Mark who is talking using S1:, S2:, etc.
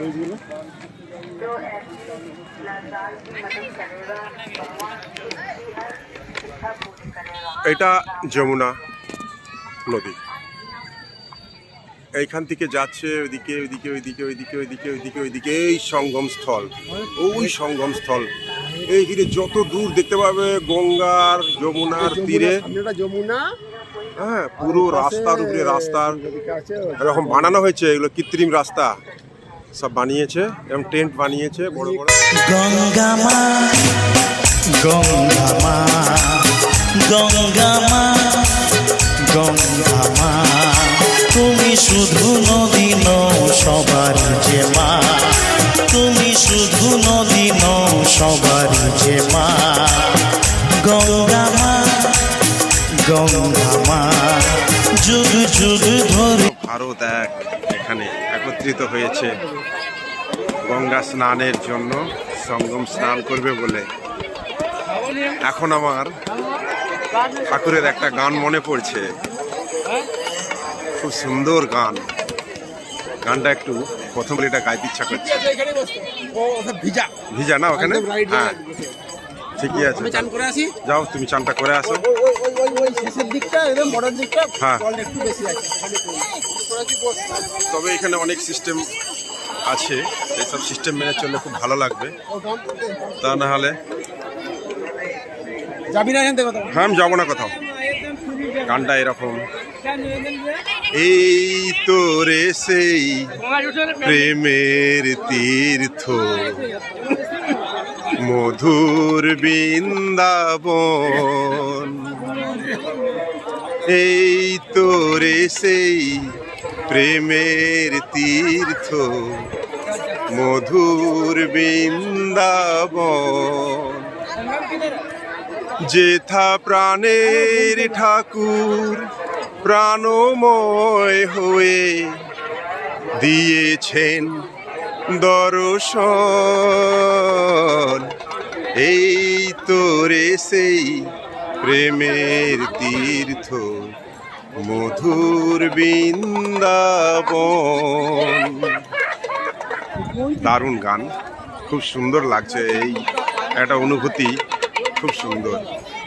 S1: এইগুলো
S2: এটা যমুনা নদী। এইখান থেকে যাচ্ছে ওইদিকে ওইদিকে ওইদিকে ওইদিকে ওইদিকে ওইদিকে ওইদিকে এই সঙ্গম স্থল, ওই সঙ্গম স্থল। এই তীরে যত দূর দেখতে পাবে গঙ্গার যমুনার তীরে,
S1: যমুনা।
S2: হ্যাঁ, পুরো রাস্তার উপরে রাস্তার এরকম বানানো হয়েছে। এগুলো কৃত্রিম রাস্তা সব বানিয়েছে, এবং টেন্ট বানিয়েছে বড় বড়।
S3: গঙ্গা মা গঙ্গা মা গঙ্গা মা গঙ্গা মা, তুমি শুধু নদী নও সবার যে মা, তুমি শুধু নদী নও সবার যে মা। গঙ্গা মা গঙ্গা মা, যুগ যুগ ধরে
S2: ভারত এক এখানে একত্রিত হয়েছে গঙ্গা স্নানের জন্য, সঙ্গম স্নান করবে বলে। এখন আমার ঠাকুরের একটা গান মনে পড়ছে, খুব সুন্দর গান। গানটা একটু প্রথম এটা গাইতে ইচ্ছা করছে। ভিজা না ওখানে? হ্যাঁ, ঠিকই আছে। যাও তুমি চানটা করে আসো। হ্যাঁ, তবে এখানে অনেক সিস্টেম আছে, এইসব সিস্টেম মেনে চললে খুব ভালো লাগবে। তা না হলে হ্যাঁ, আমি যাবো না কোথাও। গানটা এরকম, এই তো রে সেই প্রেমের তীর্থ মধুর বৃন্দাবন, এই তো রে সেই প্রেমের তীর্থ মধুর বৃন্দাবন, যেথা প্রাণের ঠাকুর প্রাণময় হয়ে দিয়েছেন দর্শন, এই তো রে সেই প্রেমের তীর্থ মধুর বৃন্দাবন। দারুণ গান, খুব সুন্দর লাগছে। এই একটা অনুভূতি, খুব সুন্দর।